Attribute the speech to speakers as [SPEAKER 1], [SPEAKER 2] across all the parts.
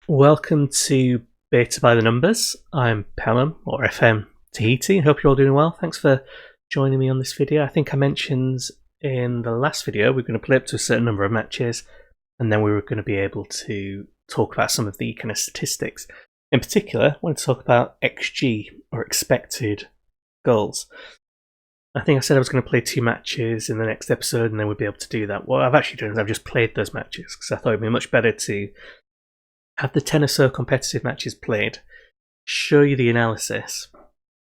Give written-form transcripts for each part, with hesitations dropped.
[SPEAKER 1] Welcome to Beta by the Numbers. I'm Pelham, or FM Tahiti. I hope you're all doing well. Thanks for joining me on this video. I think I mentioned in the last video we're going to play up to a certain number of matches, and then we were going to be able to talk about some of the kind of statistics. In particular, I want to talk about XG, or expected goals. I think I said I was going to play 2 matches in the next episode, and then we'd be able to do that. What I've actually done is I've just played those matches, because I thought it would be much better to have the 10 or so competitive matches played, show you the analysis,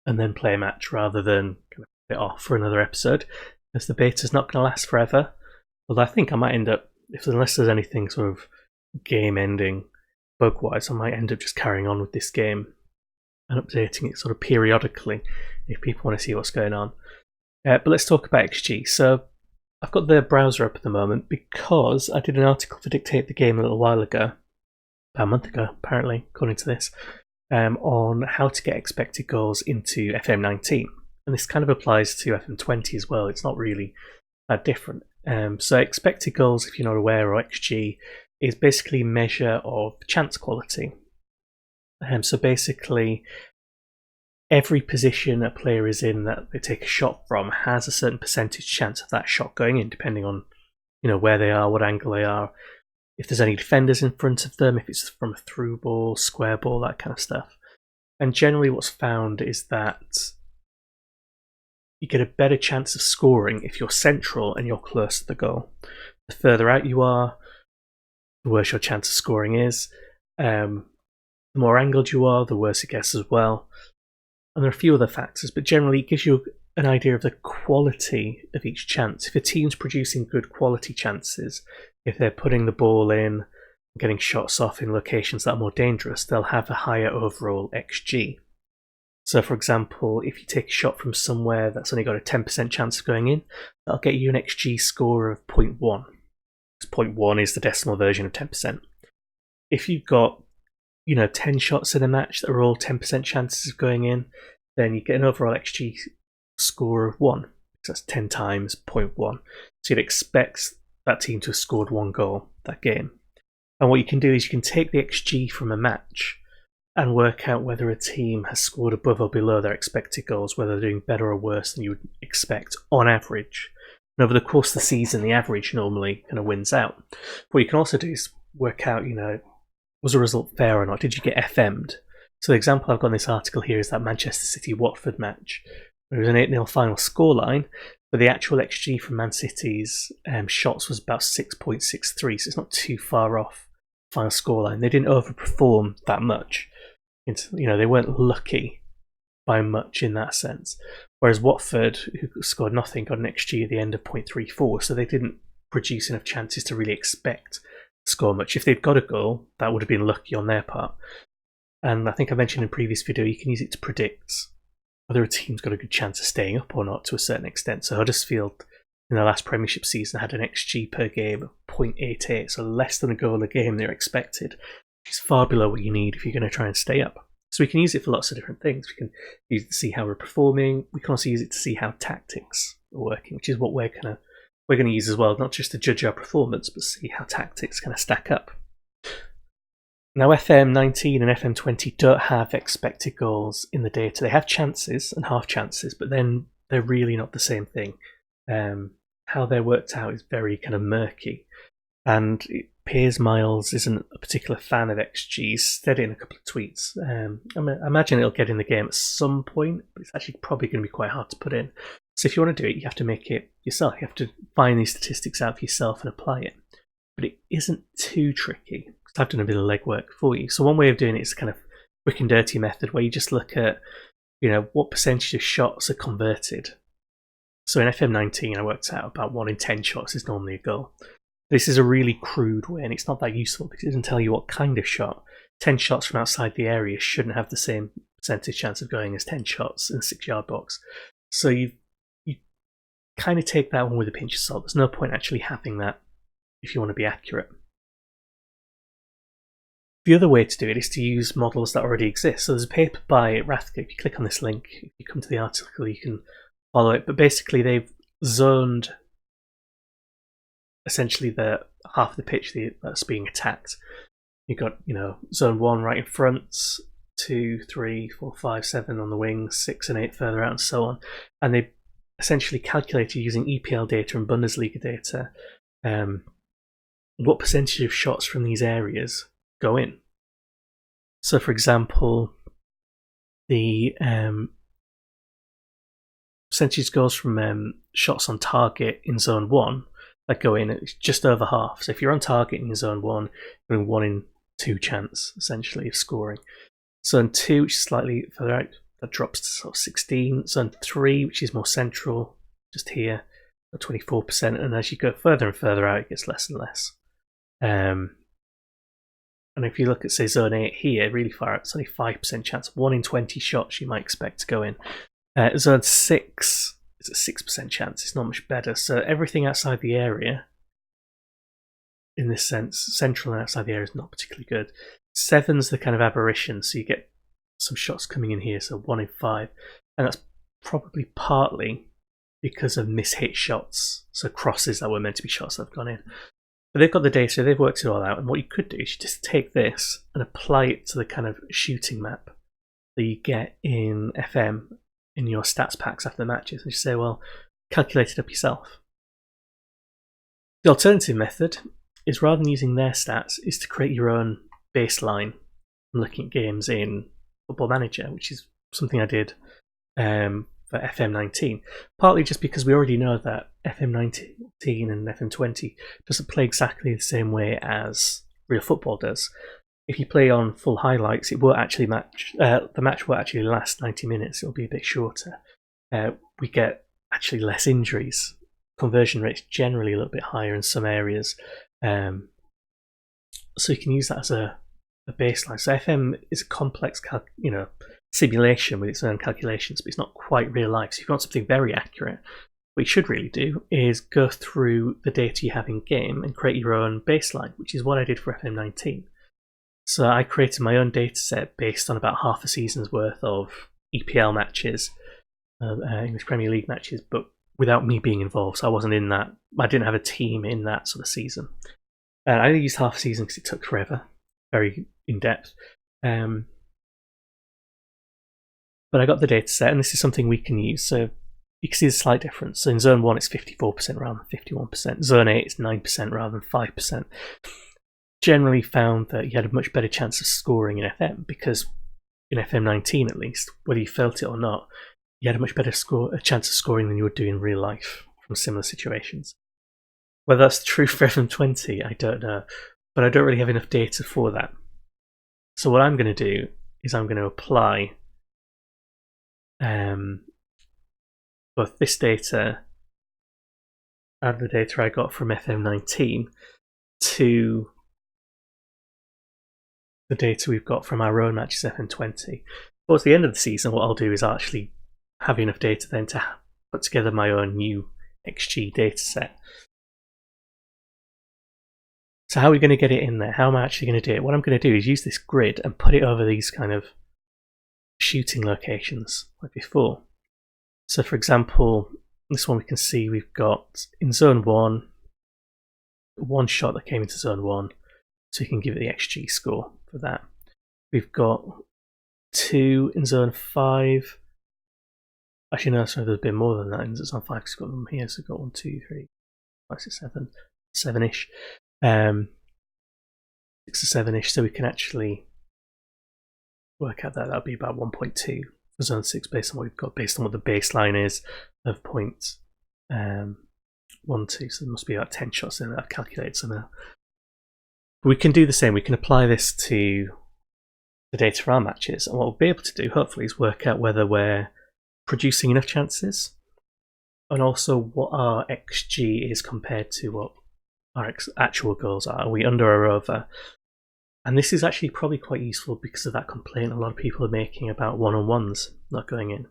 [SPEAKER 1] and then play a match rather than kind of put it off for another episode, because the beta's not going to last forever. Although I think I might end up, unless there's anything sort of game-ending bug-wise, I might end up just carrying on with this game and updating it sort of periodically if people want to see what's going on. But let's talk about XG. So I've got the browser up at the moment because I did an article for Dictate the Game a little while ago, about a month ago apparently, according to this, on how to get expected goals into FM19. And this kind of applies to FM20 as well. It's not really that different. So expected goals, if you're not aware, or XG, is basically a measure of chance quality. So basically, every position a player is in that they take a shot from has a certain percentage chance of that shot going in, depending on where they are, what angle they are, if there's any defenders in front of them, if it's from a through ball, square ball, that kind of stuff. And generally what's found is that you get a better chance of scoring if you're central and you're close to the goal. The further out you are, the worse your chance of scoring is. The more angled you are, the worse it gets as well. And there are a few other factors, but generally it gives you an idea of the quality of each chance. If a team's producing good quality chances, if they're putting the ball in, getting shots off in locations that are more dangerous, they'll have a higher overall XG. So for example, if you take a shot from somewhere that's only got a 10% chance of going in, that'll get you an XG score of 0.1. 0.1 is the decimal version of 10%. If you've got 10 shots in a match that are all 10% chances of going in, then you get an overall XG score of 1. So that's 10 times 0.1. So you'd expect that team to have scored 1 goal that game. And what you can do is you can take the XG from a match and work out whether a team has scored above or below their expected goals, whether they're doing better or worse than you would expect on average. And over the course of the season, the average normally kind of wins out. What you can also do is work out, was the result fair or not? Did you get FM'd? So the example I've got in this article here is that Manchester City-Watford match. It was an 8-0 final scoreline, but the actual XG from Man City's shots was about 6.63, so it's not too far off the final scoreline. They didn't overperform that much. They weren't lucky by much in that sense. Whereas Watford, who scored nothing, got an XG at the end of 0.34, so they didn't produce enough chances to really expect to score much. If they'd got a goal, that would have been lucky on their part. And I think I mentioned in a previous video, you can use it to predict whether a team's got a good chance of staying up or not to a certain extent. So Huddersfield in the last Premiership season had an XG per game of 0.88, so less than a goal a game they're expected, which is far below what you need if you're going to try and stay up. So we can use it for lots of different things. We can use it to see how we're performing. We can also use it to see how tactics are working, which is what we're going to use as well, not just to judge our performance, but see how tactics kind of stack up. Now FM19 and FM20 don't have expected goals in the data. They have chances and half chances, but then they're really not the same thing. How they're worked out is very kind of murky. And Piers Miles isn't a particular fan of XG. He's said it in a couple of tweets. I imagine it'll get in the game at some point, but it's actually probably going to be quite hard to put in. So if you want to do it, you have to make it yourself. You have to find these statistics out for yourself and apply it. But it isn't too tricky, because I've done a bit of legwork for you. So one way of doing it is kind of quick and dirty method, where you just look at, what percentage of shots are converted. So in FM19, I worked out about 1 in 10 shots is normally a goal. This is a really crude way, and it's not that useful because it doesn't tell you what kind of shot. 10 shots from outside the area shouldn't have the same percentage chance of going as 10 shots in a 6-yard box. So you kind of take that one with a pinch of salt. There's no point actually having that if you want to be accurate. The other way to do it is to use models that already exist. So there's a paper by Rathke. If you click on this link, if you come to the article, you can follow it. But basically, they've zoned essentially the half of the pitch that's being attacked. You've got, zone 1 right in front, 2, 3, 4, 5, 7 on the wings, 6 and 8 further out, and so on. And they essentially calculated using EPL data and Bundesliga data what percentage of shots from these areas go in. So, for example, the percentage goals from shots on target in zone 1 that go in, it's just over half. So if you're on target in zone 1, you're in 1 in 2 chance, essentially, of scoring. Zone 2, which is slightly further out, that drops to sort of 16. Zone 3, which is more central, just here, 24%. And as you go further and further out, it gets less and less. And if you look at, say, zone 8 here, really far out, it's only 5% chance. 1 in 20 shots you might expect to go in. Zone 6 is a 6% chance. It's not much better. So everything outside the area, in this sense, central and outside the area, is not particularly good. 7's the kind of aberration, so you get some shots coming in here, so 1 in 5. And that's probably partly because of mishit shots, so crosses that were meant to be shots that have gone in. But they've got the data, they've worked it all out, and what you could do is you just take this and apply it to the kind of shooting map that you get in FM in your stats packs after the matches, and you say, well, calculate it up yourself. The alternative method is, rather than using their stats, is to create your own baseline from looking at games in Football Manager, which is something I did for FM19, partly just because we already know that FM19 and FM20 doesn't play exactly the same way as real football does. If you play on full highlights, it won't actually the match won't actually last 90 minutes. It'll be a bit shorter. We get actually less injuries. Conversion rates generally a little bit higher in some areas. So you can use that as a baseline. So FM is a complex simulation with its own calculations, but it's not quite real life. So if you want something very accurate, what you should really do is go through the data you have in game and create your own baseline, which is what I did for FM19. So I created my own data set based on about half a season's worth of EPL matches, English Premier League matches, but without me being involved. So I wasn't in that. I didn't have a team in that sort of season. I only used half a season because it took forever, very in depth. But I got the data set, and this is something we can use. So you can see the slight difference. So in zone 1, it's 54% rather than 51%. Zone 8, it's 9% rather than 5%. Generally found that you had a much better chance of scoring in FM, because in FM19 at least, whether you felt it or not, you had a much better chance of scoring than you would do in real life from similar situations. Whether that's true for FM20, I don't know, but I don't really have enough data for that. So what I'm going to do is I'm going to apply both this data and the data I got from FM19 to the data we've got from our own matches FM20. Towards the end of the season, what I'll do is I'll actually have enough data then to put together my own new XG data set. So how are we going to get it in there? How am I actually going to do it? What I'm going to do is use this grid and put it over these kind of shooting locations like before. So for example, this one we can see we've got in zone 1 shot that came into zone 1, so you can give it the XG score for that. We've got 2 in zone 5. Actually no, sorry, there's been more than that in zone 5 because we've got them here. So we've got 1, 2, 3, 5, 6, 7, 7-ish. 6 or 7-ish, so we can actually work out that that'll be about 1.2 for zone 6 based on what we've got, based on what the baseline is of 0.12. So there must be about 10 shots in that I've calculated somehow. But we can do the same. We can apply this to the data for our matches, and what we'll be able to do, hopefully, is work out whether we're producing enough chances, and also what our XG is compared to what our actual goals are. Are we under or over? And this is actually probably quite useful because of that complaint a lot of people are making about one-on-ones not going in.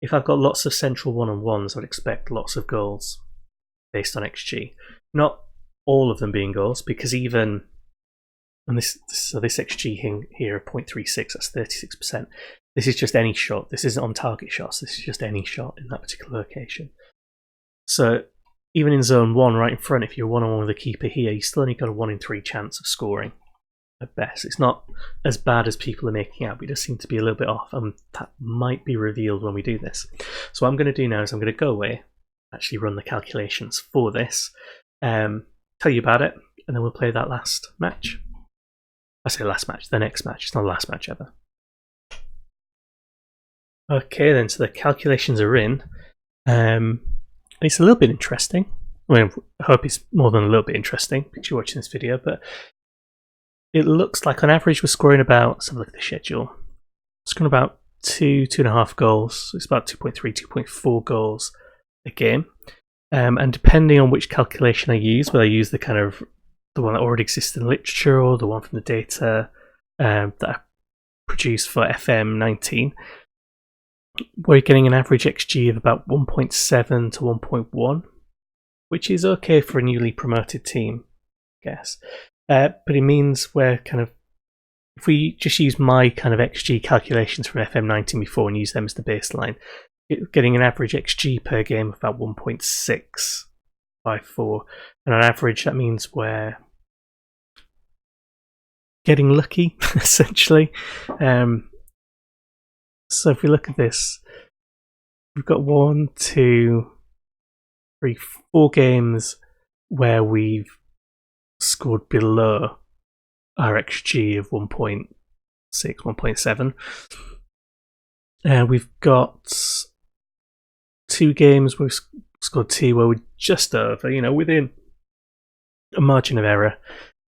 [SPEAKER 1] If I've got lots of central one-on-ones, I'd expect lots of goals based on XG. Not all of them being goals, because even, and this XG here of 0.36, that's 36%. This is just any shot. This isn't on target shots. This is just any shot in that particular location. So even in zone 1 right in front, if you're one-on-one with a keeper here, you still only got a 1 in 3 chance of scoring. at best. It's not as bad as people are making out, but it does seem to be a little bit off, and that might be revealed when we do this. So what I'm going to do now is I'm going to go away, actually run the calculations for this, tell you about it, and then we'll play that last match. I say last match, the next match. It's not the last match ever. Okay then, so the calculations are in. It's a little bit interesting. I mean, I hope it's more than a little bit interesting because you're watching this video, but it looks like on average we're scoring about, let's have a look at the schedule, scoring about 2.5 goals. It's about 2.3, 2.4 goals a game. And depending on which calculation I use, whether I use the kind of the one that already exists in literature or the one from the data that I produced for FM20, we're getting an average XG of about 1.7 to 1.1, which is okay for a newly promoted team, I guess. But it means we're kind of, if we just use my kind of XG calculations from FM19 before and use them as the baseline, getting an average XG per game of about 1.654. And on average, that means we're getting lucky, essentially. So if we look at this, we've got 1, 2, 3, 4 games where we've scored below our XG of 1.6, 1.7. We've got 2 games where we've scored 2 where we're just over, within a margin of error.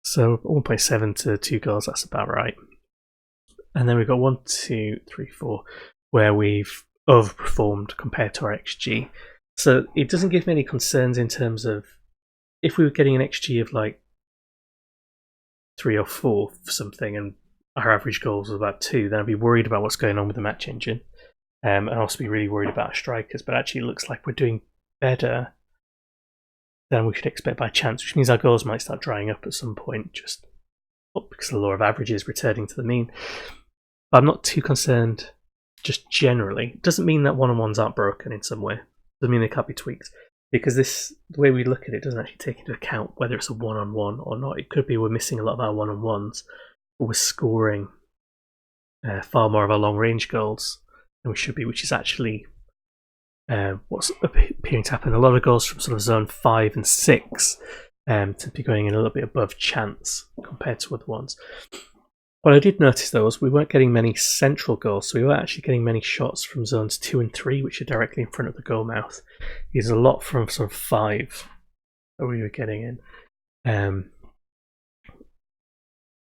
[SPEAKER 1] So 1.7 to 2 goals, that's about right. And then we've got 1, 2, 3, 4 where we've overperformed compared to our XG. So it doesn't give me any concerns in terms of if we were getting an XG of like 3 or 4 for something and our average goals was about 2, then I'd be worried about what's going on with the match engine. And also be really worried about our strikers. But actually it looks like we're doing better than we should expect by chance, which means our goals might start drying up at some point, just because the law of averages returning to the mean. But I'm not too concerned just generally. It doesn't mean that one-on-ones aren't broken in some way. It doesn't mean they can't be tweaked. Because the way we look at it doesn't actually take into account whether it's a one-on-one or not. It could be we're missing a lot of our one-on-ones, but we're scoring far more of our long-range goals than we should be, which is actually what's appearing to happen. A lot of goals from sort of zone 5 and 6 to be going in a little bit above chance compared to other ones. What I did notice though was we weren't getting many central goals, so we weren't actually getting many shots from zones 2 and 3, which are directly in front of the goal mouth. There's a lot from sort of 5 that we were getting in.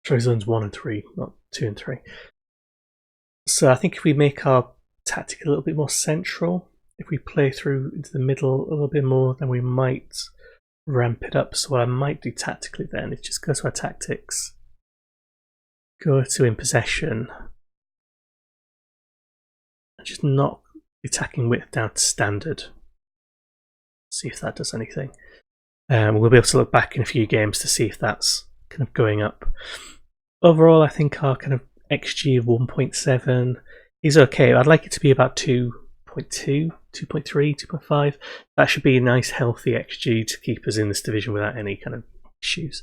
[SPEAKER 1] Sorry, zones 1 and 3, not 2 and 3. So I think if we make our tactic a little bit more central, if we play through into the middle a little bit more, then we might ramp it up. So what I might do tactically then is just go to our tactics, go to in possession, and just knock the attacking width down to standard. See if that does anything. We'll be able to look back in a few games to see if that's kind of going up. Overall, I think our kind of XG of 1.7 is okay. I'd like it to be about 2.2, 2.3, 2.5. That should be a nice healthy XG to keep us in this division without any kind of issues.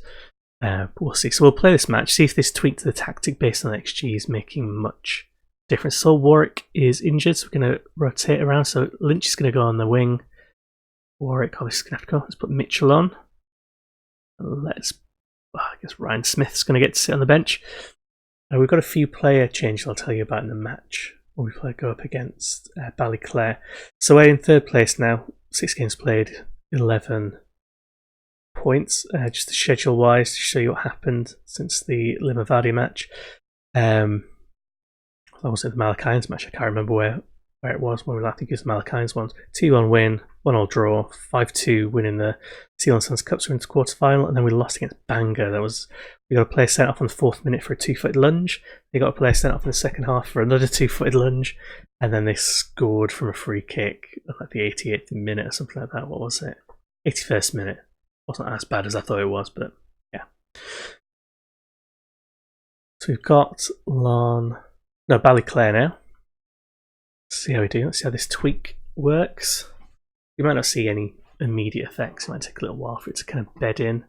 [SPEAKER 1] But we'll see. So we'll play this match, see if this tweak to the tactic based on XG is making much difference. So Warwick is injured, so we're going to rotate around. So Lynch is going to go on the wing. Warwick obviously is going to have to go. Let's put Mitchell on. I guess Ryan Smith's going to get to sit on the bench. We've got a few player changes I'll tell you about in the match when we go up against Ballyclare. So we're in 3rd place now. 6 games played, 11 points. Just the schedule wise to show you what happened since the Limavady match. That was it, the Malachines match. I can't remember where it was when we last. I think it was the Malachines ones. 2-1 win, 1-1 draw, 5-2 win in the Seal and Sons Cup, so we're into quarter final, and then we lost against Bangor. We got a player sent off on the 4th minute for a 2-footed lunge. They got a player sent off in the second half for another 2-footed lunge, and then they scored from a free kick at like the 88th minute or something like that. What was it? 81st minute. Wasn't as bad as I thought it was, but yeah. So we've got Ballyclare now. Let's see how we do. Let's see how this tweak works. You might not see any immediate effects. It might take a little while for it to kind of bed in.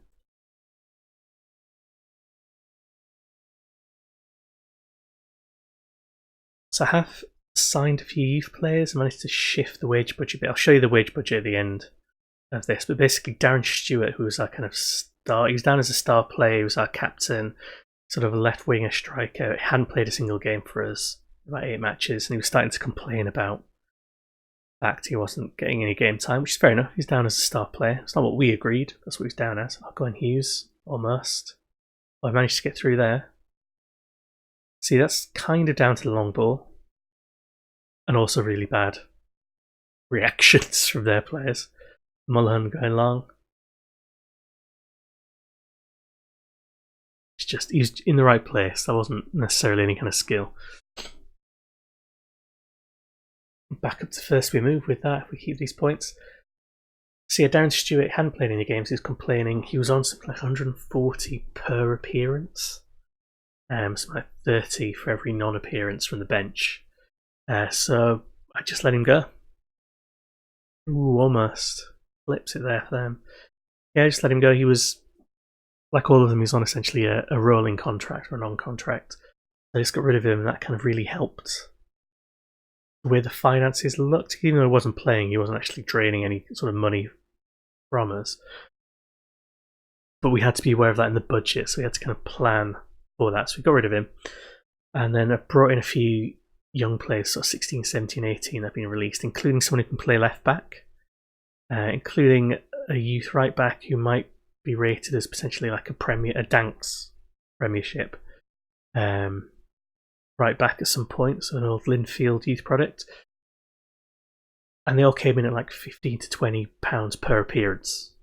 [SPEAKER 1] So I have signed a few youth players and managed to shift the wage budget a bit. I'll show you the wage budget at the end of this. But basically, Darren Stewart, who was our kind of star, he was down as a star player, he was our captain, sort of a left winger striker. He hadn't played a single game for us, about 8 matches, and he was starting to complain about the fact he wasn't getting any game time, which is fair enough. He's down as a star player. It's not what we agreed. That's what he's down as. I'll go on Hughes, almost. Well, I managed to get through there. See, that's kind of down to the long ball. And also really bad reactions from their players. Mullen going long. He's in the right place. That wasn't necessarily any kind of skill. Back up to first we move with that if we keep these points. See, Darren Stewart hadn't played any games. He was complaining. He was on something like 140 per appearance. Something like 30 for every non-appearance from the bench. So I just let him go. Ooh, almost. Flips it there for them. Yeah, I just let him go. He was, like all of them, he's on essentially a rolling contract or a non-contract. I just got rid of him, and that kind of really helped the way the finances looked. Even though he wasn't playing, he wasn't actually draining any sort of money from us. But we had to be aware of that in the budget, so we had to kind of plan for that. So we got rid of him. And then I brought in a few young players, sort of 16, 17, 18 that have been released, including someone who can play left back, including a youth right back who might be rated as potentially like a Danks Premiership right back at some point, so an old Linfield youth product. And they all came in at like £15 to £20 per appearance,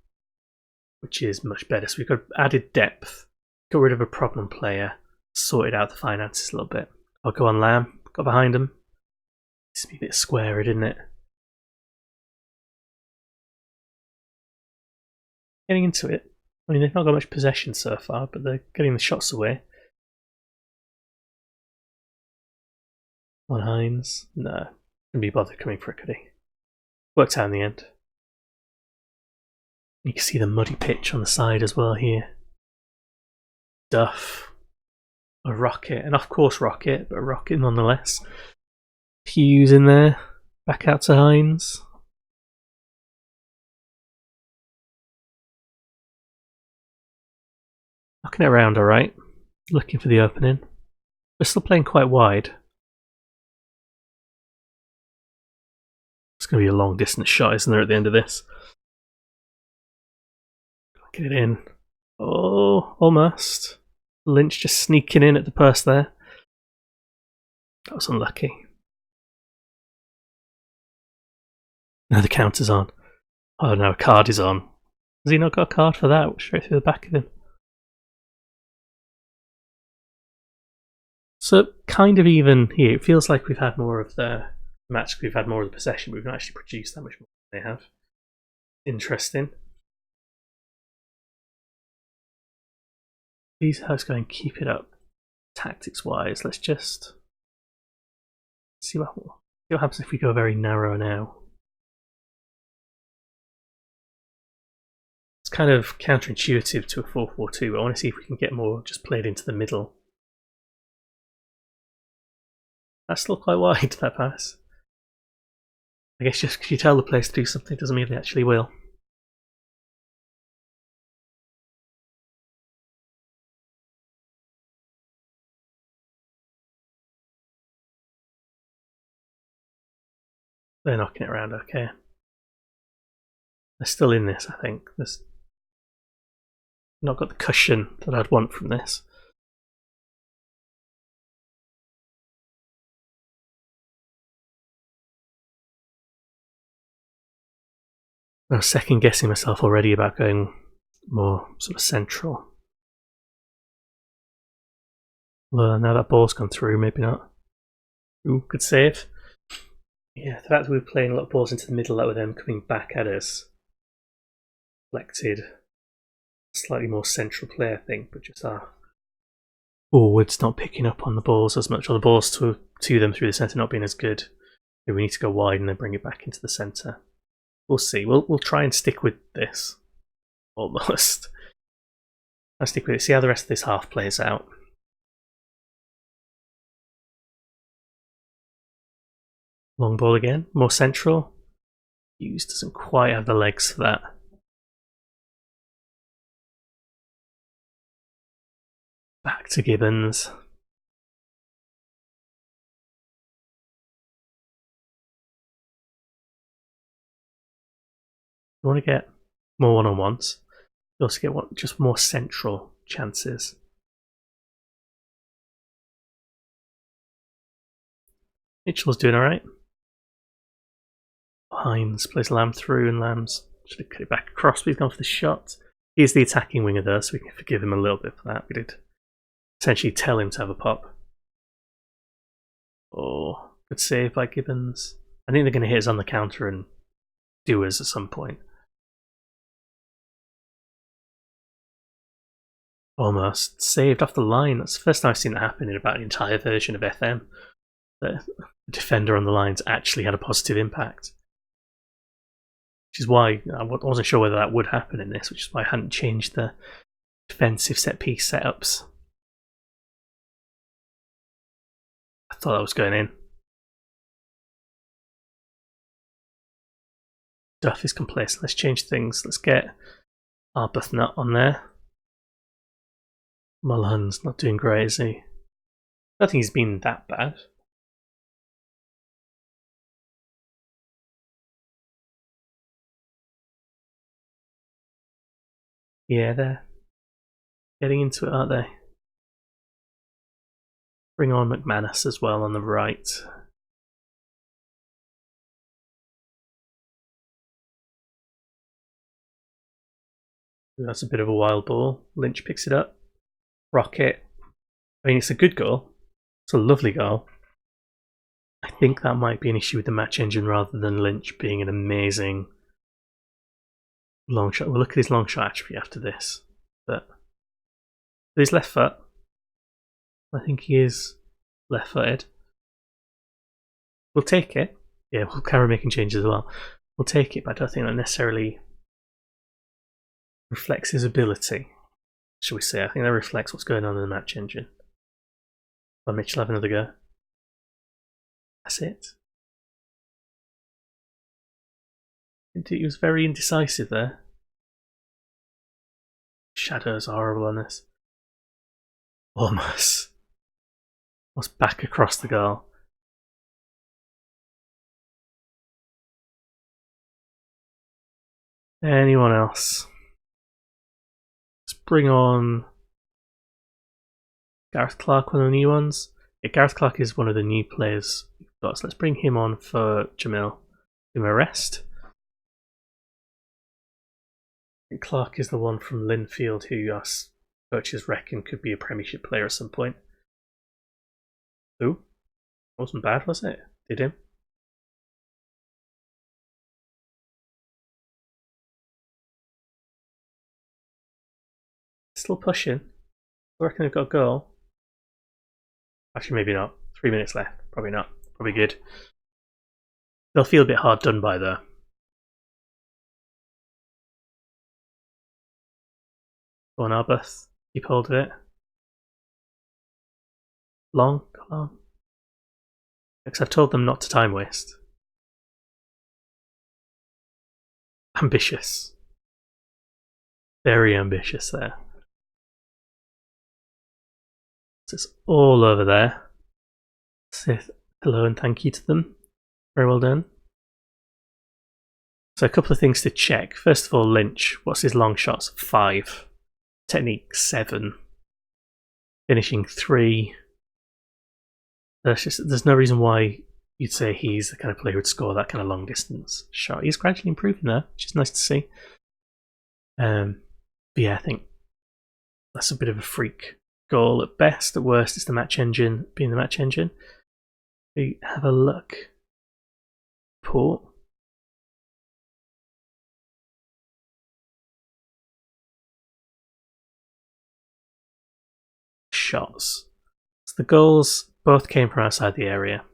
[SPEAKER 1] which is much better. So we've got added depth, got rid of a problem player, sorted out the finances a little bit. I'll go on Lamb, got behind him. It's a bit squarer, didn't it? Getting into it. I mean, they've not got much possession so far, but they're getting the shots away. On Hines. No. Couldn't be bothered coming for it, could he? Worked out in the end. You can see the muddy pitch on the side as well here. Duff. A rocket. An off-course rocket, but a rocket nonetheless. Hughes in there. Back out to Hines. Knocking it around alright. Looking for the opening. We're still playing quite wide. It's going to be a long distance shot, isn't there, at the end of this? Get it in. Oh, almost. Lynch just sneaking in at the post there. That was unlucky. Now the counter's on. Oh no, a card is on. Has he not got a card for that? Straight through the back of him. So kind of even here. It feels like we've had more of the match, we've had more of the possession, but we've not actually produced that much more than they have. Interesting. These how's going to keep it up tactics wise. Let's just see what happens if we go very narrow now. It's kind of counterintuitive to a 4-4-2, but I want to see if we can get more just played into the middle. That's still quite wide, that pass. I guess just because you tell the players to do something doesn't mean they actually will. They're knocking it around okay. They're still in this, I think. There's not got the cushion that I'd want from this. I was second guessing myself already about going more sort of central. Well, now that ball's gone through, maybe not. Ooh, good save. Yeah, the fact that we were playing a lot of balls into the middle, that were them coming back at us, reflected slightly more central play, I think, but just our forwards not picking up on the balls as much, or the balls to them through the centre not being as good. Maybe we need to go wide and then bring it back into the centre. We'll see. We'll try and stick with this. Almost. I'll stick with it. See how the rest of this half plays out. Long ball again, more central. Hughes doesn't quite have the legs for that. Back to Gibbons. You want to get more one-on-ones. You also get just more central chances. Mitchell's doing alright. Hines plays Lamb through, and Lamb's should have cut it back across, but he's gone for the shot. He's the attacking winger there, so we can forgive him a little bit for that. We did essentially tell him to have a pop. Oh, good save by Gibbons. I think they're going to hit us on the counter and do us at some point. Almost saved off the line. That's the first time I've seen that happen in about an entire version of FM. The defender on the lines actually had a positive impact. Which is why I wasn't sure whether that would happen in this, which is why I hadn't changed the defensive set piece setups. I thought that was going in. Duff is complacent. Let's change things. Let's get Arbuthnot on there. Mulholland's not doing great, is he? I don't think he's been that bad. Yeah, they're getting into it, aren't they? Bring on McManus as well on the right. That's a bit of a wild ball. Lynch picks it up. Rocket. I mean, it's a good goal. It's a lovely goal. I think that might be an issue with the match engine rather than Lynch being an amazing long shot. We'll look at his long shot attribute after this. But with his left foot, I think he is left footed. We'll take it. Yeah, we'll carry making changes as well. We'll take it, but I don't think that necessarily reflects his ability, shall we say. I think that reflects what's going on in the match engine. Well, Mitchell have another go. That's it. He was very indecisive there. Shadows are horrible on this. Almost back across the goal. Anyone else? Let's bring on Gareth Clark, one of the new ones. Yeah, Gareth Clark is one of the new players we've got, so let's bring him on for Jamil. Give him a rest. And Clark is the one from Linfield who us coaches reckon could be a Premiership player at some point. Ooh, wasn't bad, was it? Did him. Still pushing. I reckon they've got a goal. Actually, maybe not. 3 minutes left. Probably not. Probably good. They'll feel a bit hard done by though. Go on, Arbuthnot. Keep hold of it. Long. Come on. Because I've told them not to time waste. Ambitious. Very ambitious there. So it's all over there. Say hello and thank you to them. Very well done. So a couple of things to check. First of all, Lynch. What's his long shots? 5. Technique 7. Finishing 3. There's no reason why you'd say he's the kind of player who'd score that kind of long distance shot. He's gradually improving there, which is nice to see. But yeah, I think that's a bit of a freak goal at best. At worst, it's the match engine being the match engine. We have a look. Port. Shots. So the goals both came from outside the area.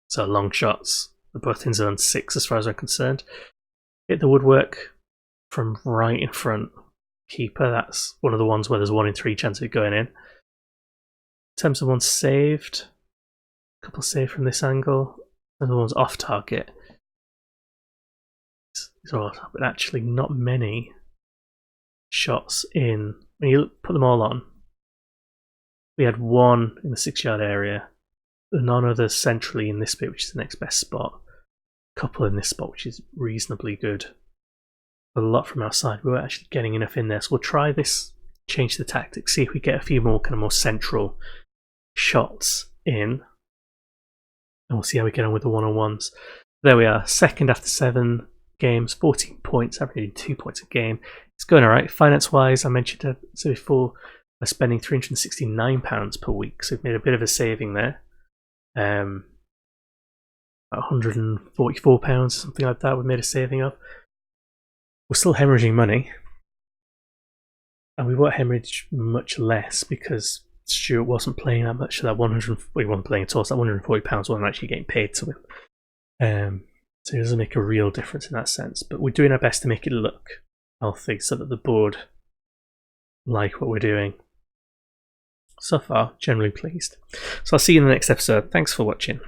[SPEAKER 1] So long shots. They're both in zone 6 as far as I'm concerned. Hit the woodwork from right in front. Keeper, that's one of the ones where there's 1 in 3 chance of it going in. In terms of one saved, a couple saved from this angle. and the ones off target. But actually not many shots in. When you put them all on, we had one in the 6-yard area, none others centrally in this bit, which is the next best spot. A couple in this spot, which is reasonably good. But a lot from outside. We weren't actually getting enough in there, so we'll try this, change the tactics, see if we get a few more kind of more central shots in, and we'll see how we get on with the one-on-ones. There we are, second after 7 games, 14 points, averaging 2 points a game. It's going alright. Finance-wise, I mentioned it before, we're spending £369 per week, so we've made a bit of a saving there. About £144, something like that, we made a saving of. We're still hemorrhaging money, and we won't hemorrhage much less because Stuart wasn't playing that much. So that he wasn't playing at all. So that £140 wasn't actually getting paid to him. So it doesn't make a real difference in that sense. But we're doing our best to make it look healthy so that the board like what we're doing. So far, generally pleased. So I'll see you in the next episode. Thanks for watching.